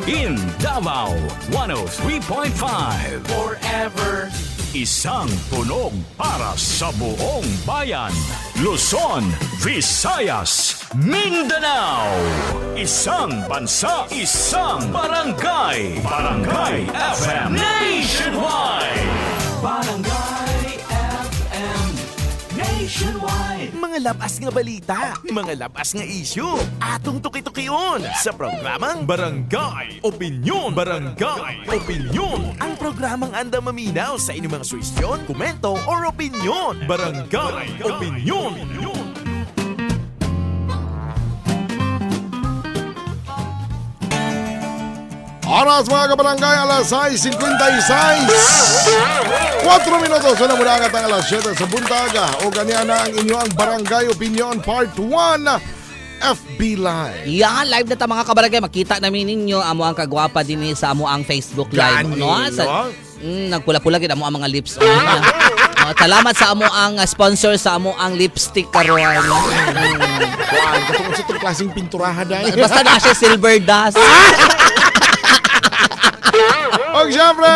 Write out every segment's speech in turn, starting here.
In Davao, 103.5. Forever. Isang tunog para sa buong bayan. Luzon, Visayas, Mindanao. Isang bansa, isang barangay. Barangay FM Nationwide. Barangay FM Nationwide. Mga labas nga balita, mga labas nga issue, atong tuki-tukiyon sa programang Barangay Opinyon. Barangay Opinyon. Ang programang andang maminaw sa inyong mga suwestyon, komento, or opinyon. Barangay Opinyon. Oras mga kabarangay, alas 6:56. 4 minutos na mula ang alas 7 sa buntaga. O ganyan na ang inyong Barangay Opinion Part 1 FB Live. Yan, live na ta mga kabarangay. Makita namin ninyo amo ang kagwapa din sa amo ang Facebook Live. Gani, No? no? Nagpula-pula gid amo ang mga lips. Salamat sa amo ang sponsor sa amo ang lipstick karon. Kuan, katungkol sa itong klaseng pinturaha dahil. Basta na siya silver dust. O syempre,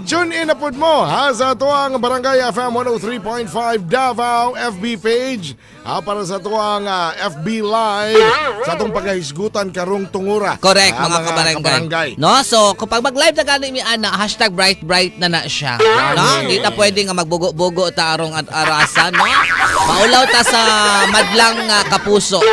tune in na po mo ha, sa tuwang Barangay FM 103.5 Davao FB page para sa tuwang FB Live sa itong pagkahisgutan karong tungura. Correct, Ha, mga kabarangay. No, so kapag mag-live na gani mi ana #bright na siya. No, hindi na pwede nga magbugo-bugo ta arong at arasan, no. Maulaw ta sa madlang kapuso.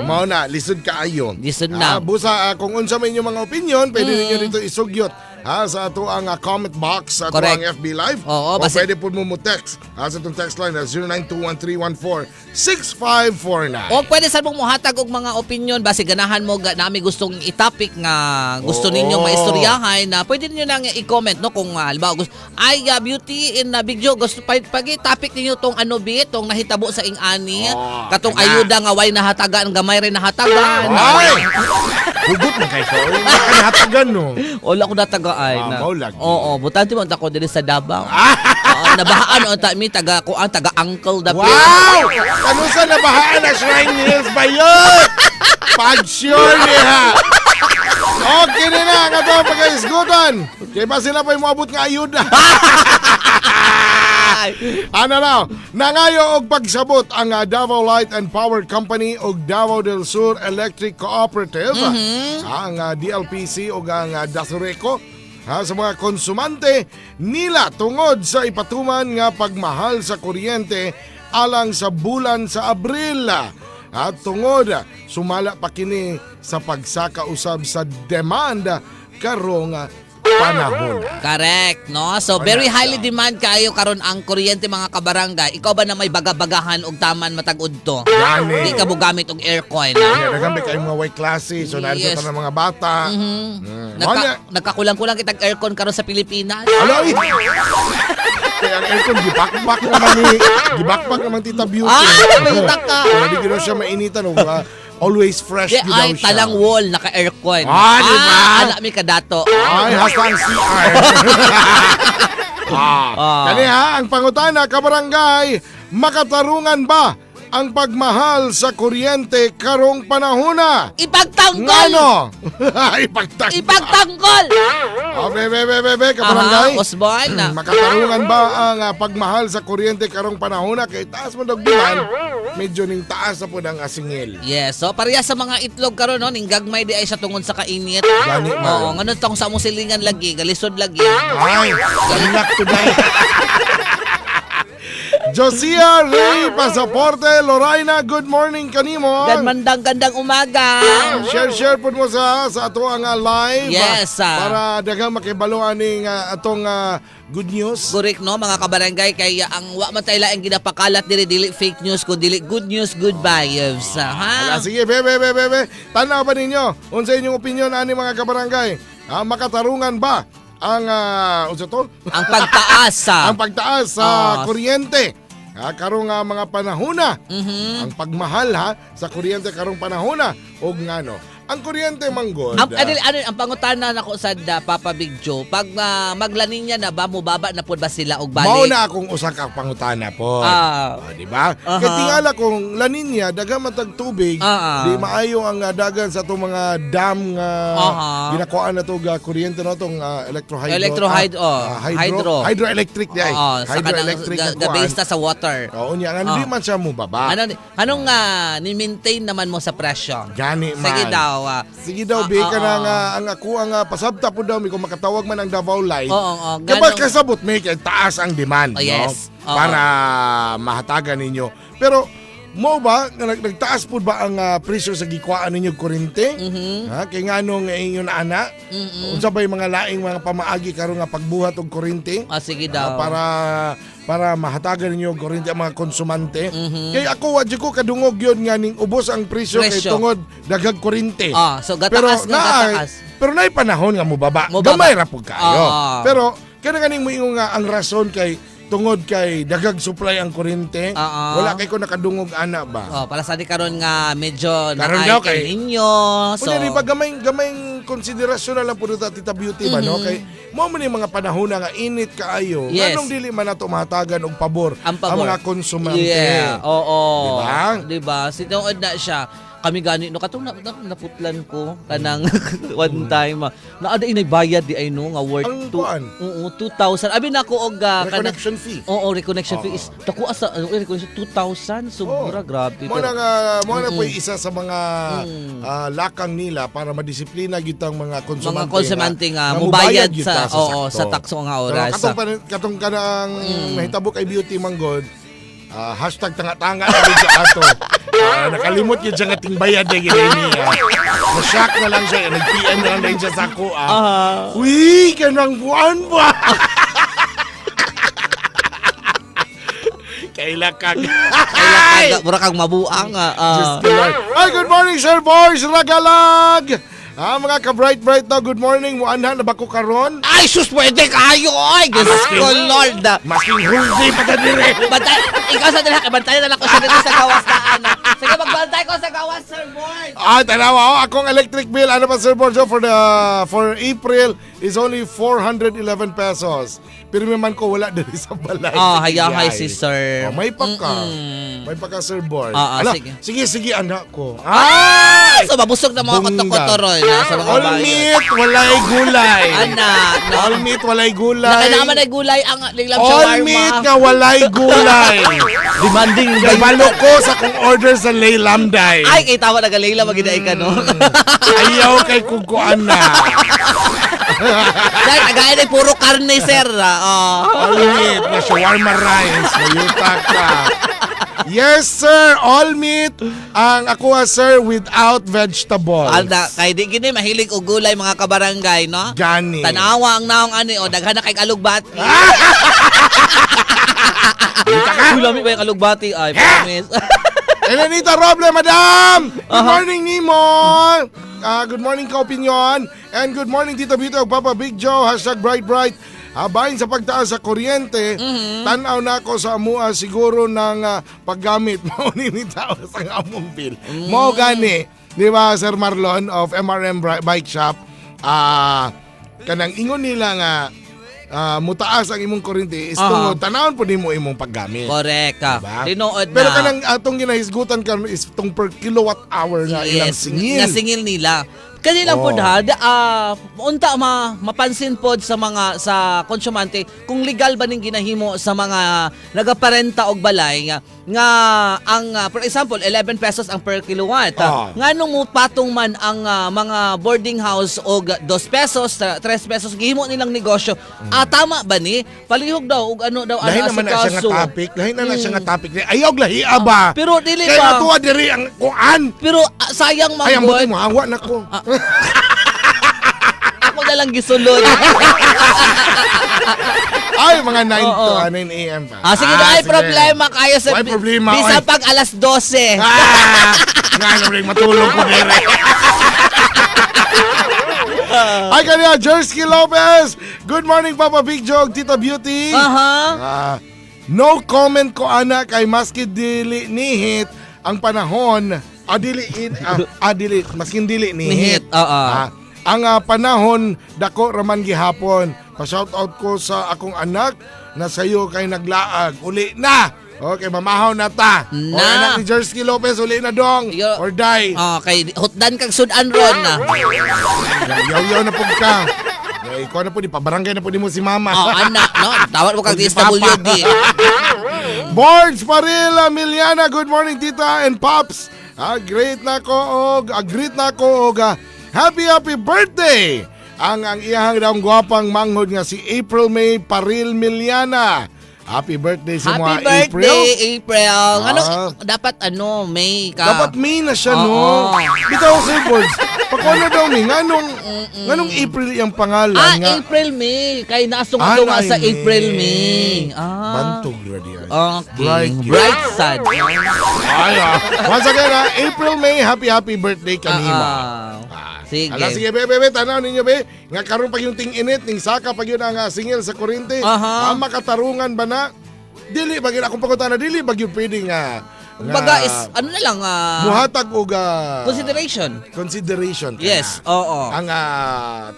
Mao na, lisod kaayo. Lisod na. Busa, kung unsa man inyong mga opinion, pwede ninyo dito isugyot sa ato ang comment box sa ato Correct. ang FB Live. Oo, o basi- pwede po mo text sa itong text line na 0921-314-6549. O pwede sa mong muhatag og mga opinion base ganahan mo nami gustong i-topic nga gusto Oo. ninyong maistoryahan na pwede niyo nang i-comment no kung halimbawa gusto beauty in Big Joe gusto pag topic ninyo tong ano bit tong nahitabo sa ing-ani katong kana. ayuda nga way nahatagan gamay rin nahatagan. Ay! Hugot na kayo. Nahatagan, no? Wala ko natagaan. Maulag. Oo, butante mo ako diri sa Davao. Nabahaan o mi taga ko ang taga Uncle David. Wow! Ano sa nabahaan na Shrine Hills ba yun? Pag-sure niya! Okay na nga ito pagkaisgutan. Kaya ba sila pa yung maabot nga ayuda? Ano na, nangayo og pagsabot ang Davao Light and Power Company og Davao del Sur Electric Cooperative, ang DLPC og ang Dasureco, sa mga konsumante nila tungod sa ipatuman nga pagmahal sa kuryente alang sa bulan sa Abril. At tungod, sumala pa kini sa pagsaka usab sa demand karong panahon. Correct, no? So, very highly demand kayo karon ang kuryente mga kabarangay. Ikaw ba na may bagabagahan og taman matag-udto? Gani. Di ka mo gamit og aircon. Nagamit kayo mga white classes, so Yes. narito ng mga bata. Nagkakulang-kulang kitag aircon karon sa Pilipinas. Alo, kaya ang aircon, gibakbak naman ni, gibakbak naman Tita Beauty. May utak ka. Hindi ko siya mainitan, always fresh Di daw ay siya. talang wall naka-aircon. Di ba? Ala mi kadato. Ay, hasta ang CR. Kani ang pangutana, kabarangay, makatarungan ba ang pagmahal sa kuryente karong panahona? Ipagtanggol! Ngano? Ipagtanggol. Ipagtanggol! Bebe, kabarangay. Osborne na. Makatarungan ba ang pagmahal sa kuryente karong panahona? Kay taas mo dagdiman, medyo ning taas na po ng asingil. Yes, so pareha sa mga itlog karon no, ning gagmay di ay sa tungod sa kainit. Gani, Oo, man. ngano tong sa mong silingan lagi, galisod lagi. Ay, galak today. Josia Ray Pasaporte, Loraina, good morning kanimo. Gandang umaga. Share po mo sa ato ang live. Yes, para daghang makibaloan ning atong good news. Correct no mga kabarangay kaya ang wa man tay laing ginapakalat dili fake news kun dili good news good vibes. Ha? Sige, bebe. Tanaw ba ninyo? Unsa inyong opinion ani mga kabarangay? Makatarungan ba ang unsa to? Ang pagtaas ang pagtaas sa kuryente. Karong mga panahona. Ang pagmahal sa kuryente karong panahona og ngano. ang kuryente manggod. Ang pangutana nako sa Papa Big Joe, pag maglanin niya na ba mubaba na pud ba sila og balik? Mao na akong usa ka pangutana po. Di ba? Kaya tingala kung lanin niya daga matag tubig, di maayo ang dagan sa itong mga dam nga ginakuan na to ga kuryente na tong hydroelectric di ay. Hydroelectric gabista sa water. Oo niya nga hindi man siya mubaba. Anong ni-maintain naman mo sa presyo? Gani man. Sige Sige daw, daw. ka na nga, ang ako ang pasabta po daw, kung makatawag man ang Davao Light. Oo. Kapag kasabot, may taas ang demand. Yes. No? Para mahatagan ninyo. Pero, mo ba, nagtaas po ba ang presyo sa gikwaan ninyo kurente? Ha? Kaya nga nung inyo na ana, unsa ba yung mga laing mga pamaagi karon nga pagbuhat og kurente? Sige daw. Para mahatagan ninyo kurente ang mga konsumante. Kaya ako, wadyo ko kadungog yun nga ning ubos ang presyo kay tungod daghag kurente. So gataas gataas. Pero naay panahon nga mubaba. Gamay ra pud kayo. Pero kada ganing mo nga ang rason kay tungod kay daghag supply ang kuryente, wala kay ko nakadungog ana ba? Para sa di karon nga medyo karon daw kay ninyo. So di ba gamayng konsiderasyon na lang pud ta Tita Beauty ba no kay mo man yung mga panahon nga init kaayo. Anong dili man nato mahatagan og pabor ang mga konsumante. Yeah, oo. Diba? Sinood na siya. Kami gani no katong naputlan ko kanang one time naada inay bayad di ay no nga worth ang kuan 2,000 abi nako og reconnection fee. Reconnection fee is dako asa reconnection 2,000 sobra grabe. Mo na po isa sa mga lakang nila para madisiplina gyud ang mga konsumante nga mobayad sa takso nga oras. Katong kanang nahitabo kay Beauty Manggod. Hashtag tanga-tanga na rin siya ato. Nakalimot yun siya nga tingbayad na gini niya. Na-shock na lang siya. Nag-PM na lang siya sa ko. Uy, kanang buwan ba? Kailakag. Mura kang mabuang. Just the Lord. Ay, good morning, Sir Boys Ragalag. Mga ka-bright na good morning. Muanhan na ba ko karon? Ay, sus, pwede kayo. Ay, Diyos ko, Lord. Masking huldi pa ka dire. Ikaw sa dila, bantayan na lang ko siya dito sa gawas na ano. Sige, magbantay ko sa gawas, Sir Board. Tanawa, akong electric bill, ano pa, Sir Board, for April is only 411 pesos. Pero man ko, wala din sa balay. Hayahay si Sir. May pagka. May pagka, Sir Board. Sige, anak ko. So, mabusog na mga kotok-kotoron. All meat, walay gulay. All meat, walay gulay. Nakinaman ay gulay ang liglam shawarma. All meat nga walay gulay. Demanding. Kabalo ko sa kong order sa Leylamday. Ay, kay tawa na galayla, magiday ka, no? Ayaw kay kukuan na. Dahil, agay na puro karne, sir. All meat, na shawarma rice, mayutak ka. Yes, sir. All meat. Ang ako, sir, without vegetables. Kay di gini mahilig og gulay mga kabarangay, no? Gani. Tanawa ang naong ani o daghan na kay kalugbati. Gulami ba yung kalugbati? Ay, promise. Elenita Roble, madam! Good morning, Nimo! Good morning, Kaopinyon. And good morning, Tito Bito, Papa Big Joe, #bright. Bahin sa pagtaas sa kuryente, tanaw na ako sa amua siguro ng paggamit. Maunin ni tao sa among bill. Mo gani, di ba, Sir Marlon of MRM Bike Shop, kanang ingon nila nga, mutaas ang imong kuryente is tungod tanawon po nimo imong paggamit. Correct ka. Diba? Tinood na. Pero kanang atong ginahisgutan karon is tung per kilowatt hour nga ilang singil. Nga singil nila. Kanila po unta mapansin po sa mga sa konsumante kung legal ba ning ginahimo sa mga nagaparenta og balay nga ang for example 11 pesos ang per kilowatt. Nganong mo patong man ang mga boarding house og 2 pesos, 3 pesos gihimo nilang negosyo. Tama ba ni? Palihog daw og ano daw lahi naman na siya nga topic. Lahi na siya nga topic. Ayaw lahi ba? Pero dili kaya ba? Kaya atuwa diri ang kuan. Pero sayang man. Ay, ang buti mo, hawa na ko. Ako na lang gisulod. Ay, mga 9 to 9 a.m. pa. Sige na, ay problema kayo sa... May problema. Bisa pag alas 12. Nga rin, matulog ko dire. Ay, kanina, Jersey Lopez. Good morning, Papa Big Joe, Tita Beauty. No comment ko, anak, kay maski dili nihit ang panahon Dili, maskin dili ni Nihit, oo. Ang panahon dako raman gihapon. Pa-shoutout ko sa akong anak na sayo kay naglaag. Uli na. Okay, mamahaw na ta. O Na. anak ni Jersey Lopez, uli na dong. Yo. Or die. Kay hutdan kag sudan ron na. Yaw-yaw na po ka. Ikaw na po, di pa barangay na po di mo si mama. Anak, no? Tawad mo kag Si Papa. DSWD. Boards Parilla Miliana, good morning tita and pops. Great na ko og happy birthday. Ang iyang daw gwapang manghod nga si April May Paril Miliana. Happy birthday sa Happy mga April. birthday, April. Ah. Dapat May ka. Dapat May na siya, Oo. no? Bitaw si Boards. Pakuha daw ni, nganong April yung pangalan nga. April, May. Kay naasong Ah, nga sa May. April, May. Bantog ready. Okay. Bright. Bright side. Once again, April May, happy birthday kanimo. Sige. Sige, bebe, tanaw ninyo, be. Nga karon pag yung ting-init, ning saka pag yun ang singil sa kurente. Aha. Makatarungan ba na? Dili, bagay akong pagkutana, dili, bagay pwedeng Kumbaga is, ano na lang, muhatag o consideration. ka Yes, na. oo. Ang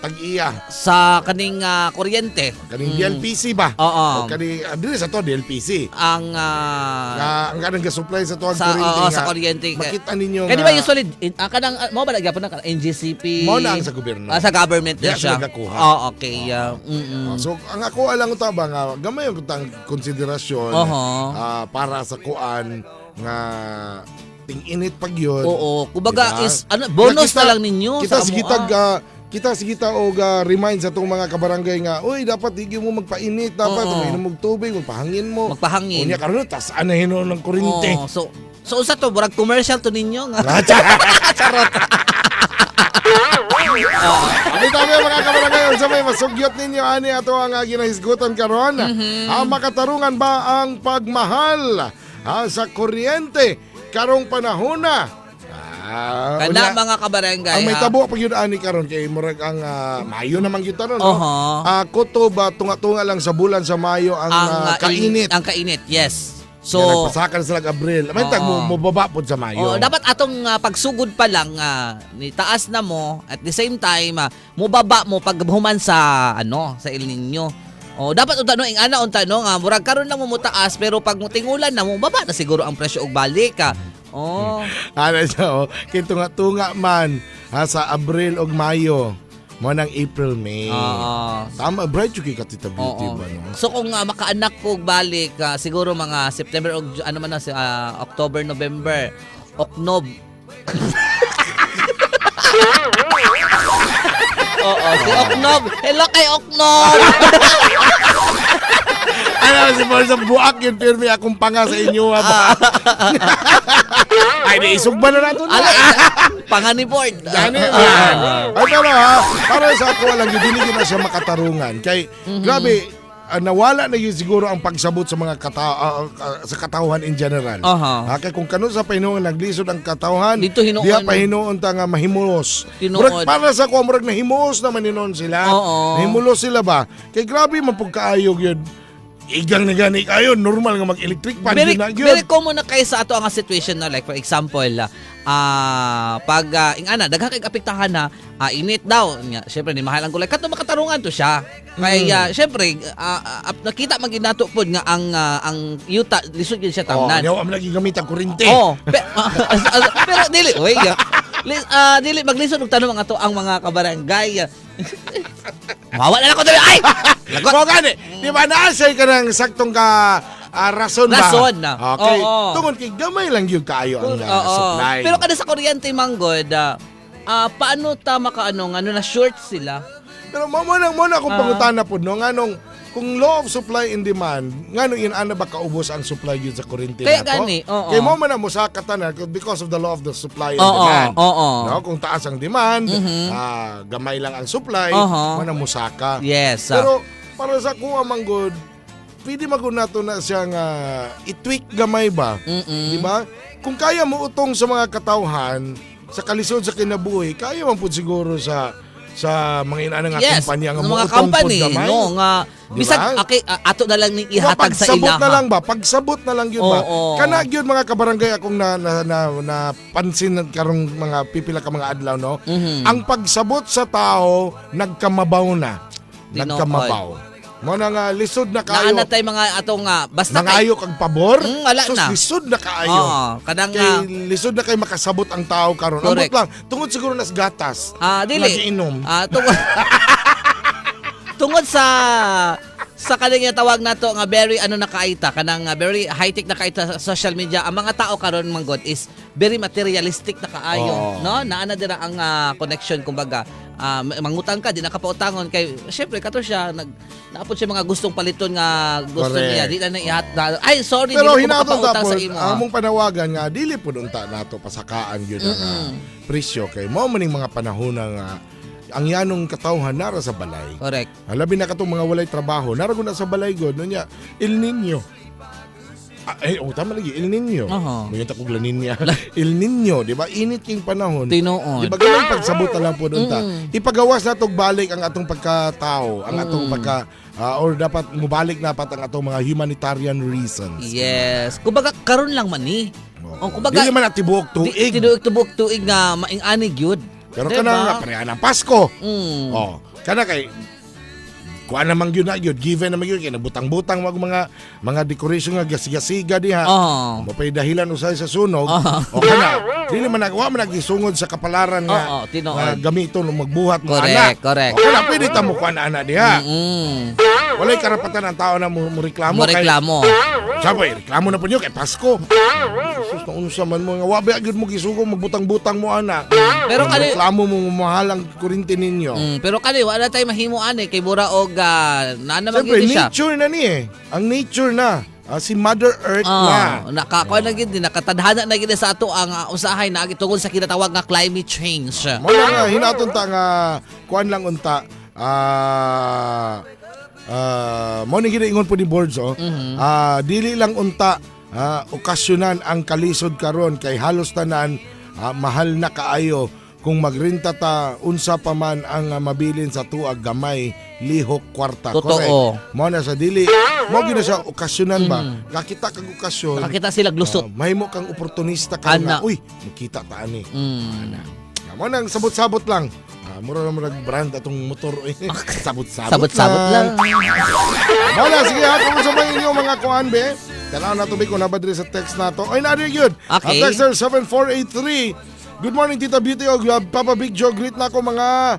tag-iya, Sa kaning kuryente. kaning DLPC ba? Oo. O kaning, dili sa to, DLPC. Ang Ang kanang ga-supply sa to ang sa kurente. oo, nga, sa kuryente. Makita ninyo Kaya di ba yung solid, kanang, mo ba nagyapon na NGCP? Mo na ang sa gobyerno. Sa government din Yes, siya. nagakuha. Okay. So ang ako alang ta ba nga gamay ang tang konsiderasyon para sa kuan nga ting-init pag yun. Oo. Kumbaga Diba? is, bonus Kita- na lang ninyo Kita sa sigitag kita og remind sa tong mga kabarangay nga, uy dapat higi mo magpainit, dapat Oo. uminom og tubig, magpahangin mo. Magpahangin. Unya karon tas anahin ng kuryente. Oo. So usa to, burag commercial to ninyo nga. Charot. Ang tabi mga kabarangay, sa may masugyot ninyo ani ato ang ginahisgutan karon. Ang makatarungan ba ang pagmahal sa kuryente karong panahon na? Kana mga kabarangay. Ang may tabo pag yun ani karon kay murag ang Mayo naman gyud taron, no? Kuto ba tunga-tunga lang sa bulan sa Mayo ang kainit. Ang kainit, yes. So, nagpasakan sila Abril. May tag mo baba pod sa Mayo. dapat atong pagsugod pa lang ni taas na mo at the same time mo baba mo pag human sa sa El Nino. Dapat unta ing ana unta nga murag karon lang mo taas pero pag tingulan na mo baba na siguro ang presyo og balik ka. Ano siya, kay tunga-tunga man sa Abril ug Mayo. Mo nang April, May. Tama, bright yung kay Katita Beauty ba, no? So kung makaanak ko balik, siguro mga September o October, November, Oknob. Si Oknob. Hello kay Oknob. Ano, si Paul sa buak yun, pirmi akong panga sa inyo, ba? Ay, naisugba na nato na. Panganiport. Ay, pero para sa ako lang, hindi na siya makatarungan. Kay, grabe, nawala na yun siguro ang pagsabot sa mga sa katauhan in general. Kaya kung kano sa pahinuon naglisod ang katauhan, Dito hinuon. diya pahinuon ta nga mahimulos. Tinuod. Murag, para sa ko, murag nahimulos naman ninon sila. Nahimulos sila ba? Kay grabe mapugkaayog yun. Igang na gani kayo, normal nga mag-electric pan Very, yun na yun. very common na kayo sa ato ang situation na like for example, pag daghang kay apektahan na init daw nya syempre ni mahal ang gulay kadto makatarungan to siya kaya syempre nakita man gid nato pod nga ang yuta lisod gyud siya tamnan. Yawa man lagi gamit ang kuryente. Pero dili dili maglisod og tanong ato ang mga kabarangay. Mawa na ako dali ay. Ko gani, di ba naasay ka ng saktong ka rason ba? Rason na. Okay. Tungod kay gamay lang yung kaayo ang supply. Pero kada sa kuryente manggod, paano ta makaano na short sila? Pero mo na akong pangutana po no nganong kung law of supply and demand, nganong inana ba kaubos ang supply gyud sa kuryente Kaya nato? gani, Kay mo man na mo sa katanan because of the law of the supply and demand. No, kung taas ang demand, gamay lang ang supply, mo na musaka. Yes. Pero para sa kuha manggod, pwede magunato na siya nga i-tweak gamay ba? Di ba? Kung kaya mo utong sa mga katawhan, sa kalisod sa kinabuhi, kaya man po siguro sa sa mga inana nga Yes, kumpanya nga ng mga muutong company, pod gamay. no, nga, Di bisag, ba? okay, ato na lang ning ihatag sa Pagsabot ila. na lang ba? Pagsabot na lang yun ba? Oo. Kana yun mga kabarangay akong na pansin karong mga pipila ka mga adlaw, no? Mhm. Ang pagsabot sa tao, nagkamabaw na. Tinokod. Nagkamabaw. Mo na nga, lisod na kayo. Naana tay mga atong nga, basta kay, Nangayo kag pabor. wala Sus, na. lisod na kaayo. Oo, kadang nga, Kay lisod na kay makasabot ang tao karon. Ambot Correct. lang, tungod siguro nas gatas. dili. Nagiinom. Tungod, tungod sa kaning tawag nato nga very nakaita kanang very high-tech nakaita sa social media, ang mga tao karon manggod is very materialistic na kaayo, Oo. no? Naana dira ang connection kumbaga. Mangutang ka di nakapautangon kay syempre kato siya naapod siya mga gustong paliton nga gusto Correct. niya di na ihat ay sorry Pero di na ko hinatod makapautang tapos, sa imo. among panawagan nga, dili po unta nato pasakaan yun ang presyo. Kay mo maning mga panahon nga ang yanong katawhan nara sa balay. Correct. Labi na katong mga walay trabaho, nara na sa balay god, no niya, El Nino. Tama lagi, El Nino. Aha. Mayroon takong La Nina. El Nino, di ba? Init yung panahon. Tinuod. Di ba ganun pagsabot na lang po doon ta. Ipagawas na itong balik ang atong pagkatao, ang atong pagka, or dapat mubalik dapat ang atong mga humanitarian reasons. Yes. Kumbaga karon lang man ni. Oh, kumbaga Dili man natibuok tuig. tinuig-tubok tuig nga maing-ani gyud. Pero Diba? kana nga pareha ng Pasko. Mm. Oh, kana kay kuha namang yun na yun, given naman yun, kaya nabutang-butang mga decoration nga gasiga-siga diha. Oh. Mapay dahilan usay sa sunog. Oh. O kana, dili man nagawa man nagisungod sa kapalaran nga, Oo, tinuod. nga gamiton o magbuhat mo Correct, anak. correct. O kana, pwede ta mo kuha na anak diha. Mm. Walay karapatan ang tao na mo reklamo. Mo reklamo. Sabay, reklamo na po nyo kay Pasko. Jesus, naunsa man mo nga, wabi agad mo gisugong magbutang-butang mo anak. Pero kani reklamo mo mahal ang kurinti ninyo. pero kani wala tay mahimo ani kay mura og naana Siyempre, magid siya. nature na ni Ang nature na. Si Mother Earth na. Nakakuha na gid nakatadhana na gid sa ato ang usahay na tungod sa kinatawag nga climate change. Mo na nga, hinaton ta nga, kuan lang unta, mo ni ginaingon po ni Boards, dili lang unta, okasyonan ang kalisod karon kay halos tanan, mahal na kaayo kung magrenta ta unsa pa man ang mabilin sa tuag gamay lihok kwarta. Totoo. Correct. Mo na sa dili mo gina siya okasyonan ba nakita kag okasyon Nakakita sila glusot. mahimo kang oportunista ka Ana. nga uy makita ta ani. Mm. Mo nang sabot-sabot lang. Mura naman nag-brand atong motor. Sabot-sabot Sabot-sabot lang. Mo na, sige ha. Kung sa mga inyong mga kuhan, be. Kailangan na tubig ko na ba diri sa text na to. Ay, na-real yun. Okay. Texter 7483. Good morning, Tita Beauty o Papa Big Joe. Greet na ako mga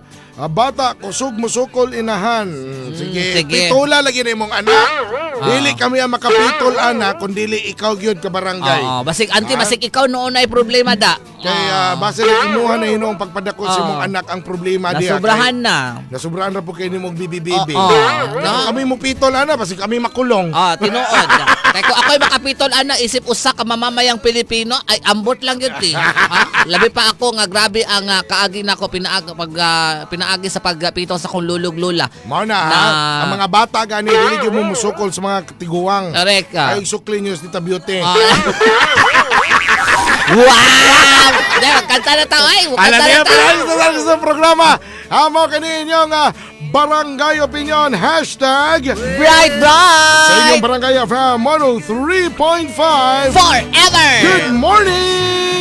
bata. Kusog musukol inahan. Sige. sige. Pitula lagi na imong anak. Dili kami ang makapitol anak, kung dili ikaw gyud ka barangay. Oo, basig basig ikaw noon ay problema da. Kaya base na imuha na hinong pagpadako sa imong anak ang problema diha. Nasubrahan na. Nasubrahan na po kayo ni mong bibi-bibi. No? Kami mo pitol ana, basi kami makulong. Tinuod. Kaya kung ako'y makapitol ana isip usa ka mamamayang Pilipino ay ambot lang yun ti. Labi pa ako nga grabe ang kaagi nako pinaagi sa pagpitol sa kong lulog-lula. Mao na, ha? Ang mga bata gani dili gyud mo musukol sa mga tiguang. Correct ka. Ay sukli niyo si Tita Beauty. Wow! Dahil, kanta na tao ay. Alam Kanta niyo na tao. pa sa programa. Amo kaninyong Barangay Opinion hashtag Bright, sa inyong bright! Barangay FM 103.5. Forever! Good morning!